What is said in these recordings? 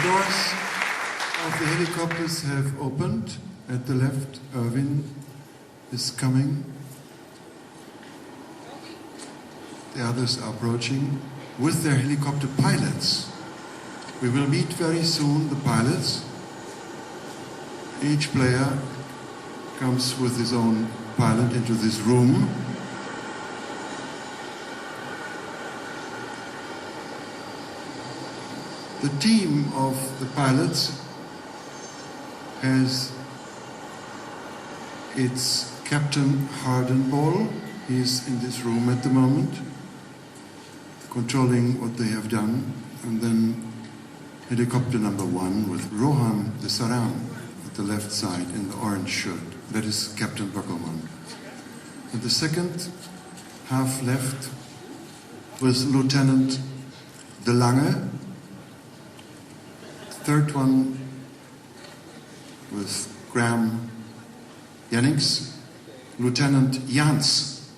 doors of the helicopters have opened. At the left, Erwin is coming. The others are approaching with their helicopter pilots. We will meet very soon the pilots. Each player comes with his own pilot into this room. The team of the pilots has its Captain Hardenball. He is in this room at the moment, controlling what they have done. And then helicopter number 1 with Rohan de Saran at the left side in the orange shirt. That is Captain Böckelmann. And the second half left was Lieutenant De Lange. Third one with Graham Jennings, Lieutenant Jans.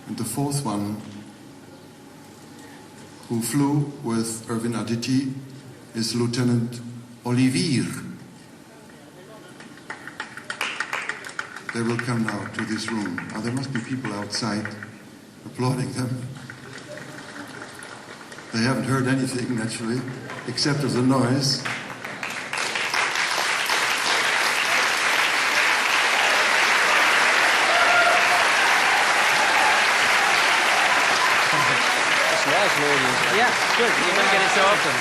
And the fourth one, who flew with Erwin Aditi, is Lieutenant Olivier. They will come now to this room. Now there must be people outside applauding them. They haven't heard anything, naturally, except of the noise. Yeah, good. You're going to get it so often.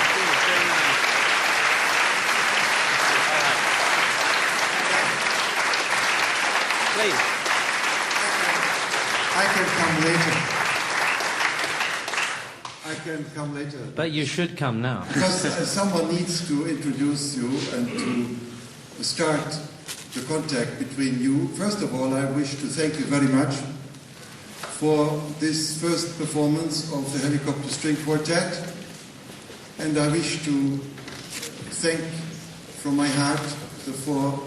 Please. I can come later. I can come later. But you should come now. Because someone needs to introduce you and to start the contact between you. First of all, I wish to thank you very much for this first performance of the Helicopter String Quartet. And I wish to thank from my heart the 4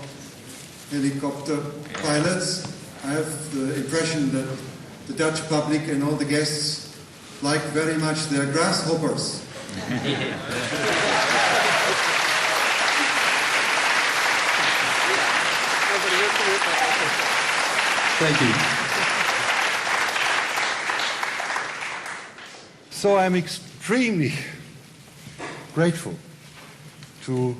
helicopter pilots. I have the impression that the Dutch public and all the guests like very much their grasshoppers. Thank you. So I'm extremely grateful to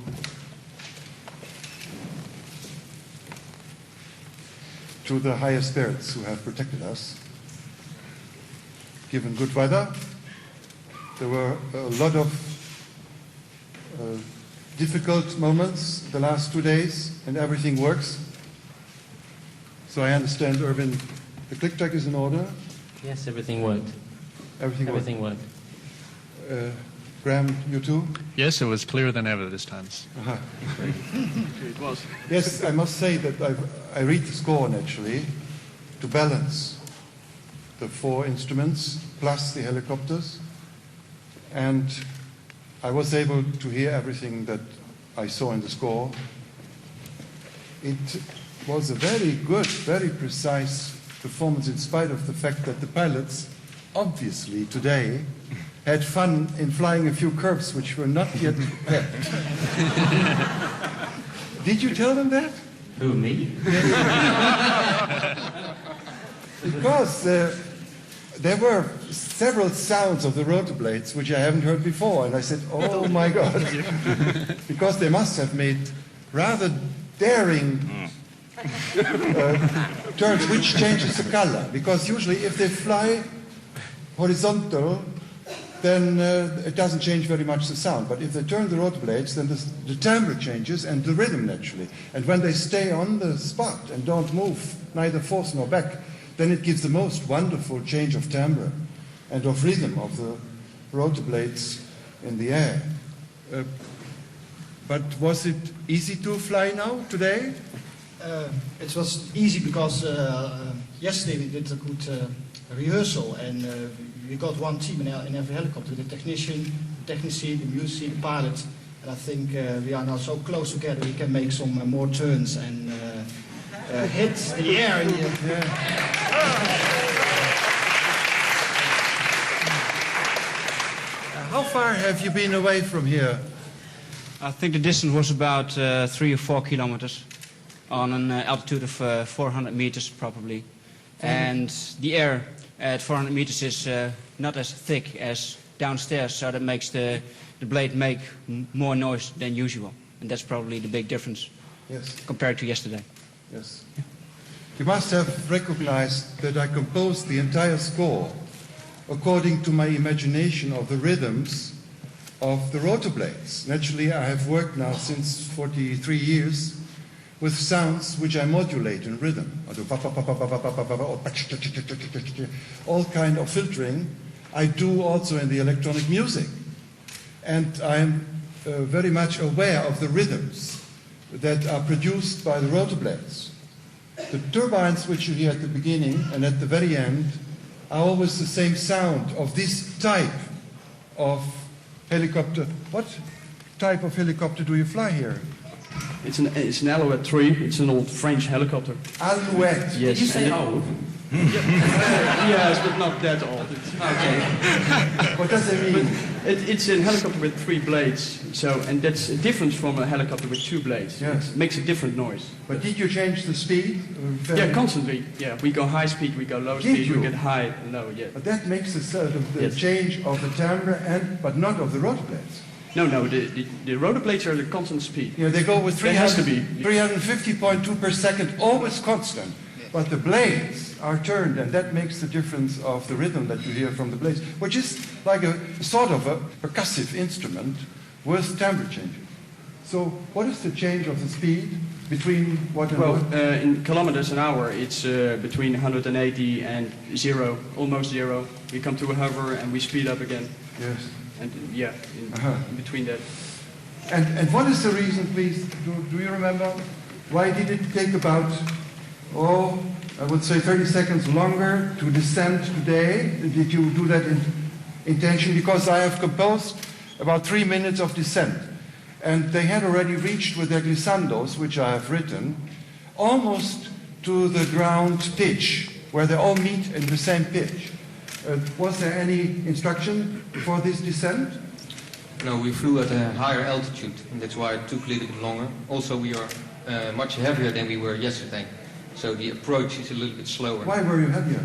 the higher spirits who have protected us. Given good weather, there were a lot of difficult moments the last 2 days, and everything works. So I understand, Erwin, the click track is in order? Yes, everything worked. Everything worked. Graham, you too? Yes, it was clearer than ever this time. Uh-huh. It was. Yes, I must say that I read the score naturally to balance the 4 instruments plus the helicopters, and I was able to hear everything that I saw in the score. It was a very good, very precise performance in spite of the fact that the pilots obviously today had fun in flying a few curves which were not yet prepared. Did you tell them that? Who, me? Because there were several sounds of the rotor blades which I haven't heard before, and I said, oh my God. Because they must have made rather daring turns which changes the color. Because usually if they fly horizontal, then it doesn't change very much the sound. But if they turn the rotor blades, then the timbre changes and the rhythm naturally. And when they stay on the spot and don't move, neither forth nor back, then it gives the most wonderful change of timbre and of rhythm of the rotor blades in the air. But was it easy to fly now, today? It was easy because yesterday we did a good rehearsal, and we got one team in every helicopter, the technician, the technician, the music, the pilot, and I think we are now so close together we can make some more turns and hit the air in the How far have you been away from here I think the distance was about 3 or 4 kilometers on an altitude of 400 meters probably. And the air at 400 meters is not as thick as downstairs, so that makes the blade make more noise than usual. And that's probably the big difference compared to yesterday. Yes. You must have recognized that I composed the entire score according to my imagination of the rhythms of the rotor blades. Naturally, I have worked now since 43 years with sounds which I modulate in rhythm. All kind of filtering I do also in the electronic music. And I'm very much aware of the rhythms that are produced by the rotor blades. The turbines which you hear at the beginning and at the very end are always the same sound of this type of helicopter. What type of helicopter do you fly here? It's an Alouette 3. It's an old French helicopter. Alouette? Yes. Did you say old? Yes, but not that old. Okay. What does it mean? It's a helicopter with 3 blades. So, and that's a difference from a helicopter with 2 blades. Yes. It makes a different noise. But did you change the speed? Yeah, constantly. Yeah, we go high speed, we go low speed, we get high and low. Yeah. But that makes a sort of the change of the timbre, but not of the rotor blades. No, the rotor blades are the constant speed. Yeah, they go with It has to be. 350.2 per second, always constant. But the blades are turned, and that makes the difference of the rhythm that you hear from the blades, which is like a sort of a percussive instrument with timbre changes. So what is the change of the speed between what and what? In kilometers an hour, it's between 180 and 0, almost 0. We come to a hover and we speed up again. Yes. And yeah, in between that. And what is the reason, please? Do you remember? Why did it take about, I would say 30 seconds longer to descend today? Did you do that intentionally? Because I have composed about 3 minutes of descent. And they had already reached with their glissandos, which I have written, almost to the ground pitch, where they all meet in the same pitch. Was there any instruction for this descent? No, we flew at a higher altitude, and that's why it took a little bit longer. Also, we are much heavier than we were yesterday, so the approach is a little bit slower. Why were you heavier?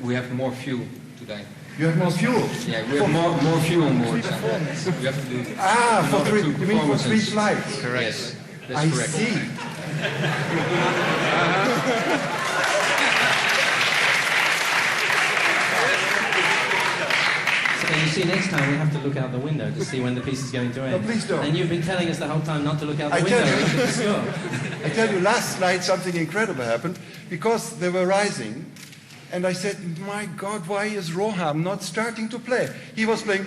We have more fuel today. You have more fuel? Yeah, we have more fuel on board. We have to do for 3, you mean for 3 flights? Correct. Yes, that's I correct. see. So you see, next time we have to look out the window to see when the piece is going to end. No, please don't. And you've been telling us the whole time not to look out the window. I tell you, last night something incredible happened, because they were rising, and I said, my God, why is Roham not starting to play? He was playing,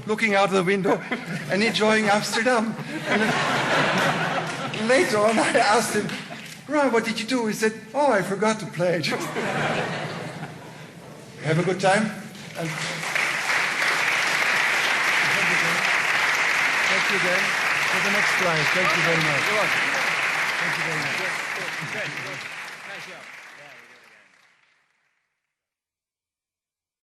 looking out the window and enjoying Amsterdam. And later on I asked him, Roham, what did you do? He said, I forgot to play. Have a good time. And thank you again for the next slide. Thank you very much. You're welcome. Thank you very much. Good. Nice job.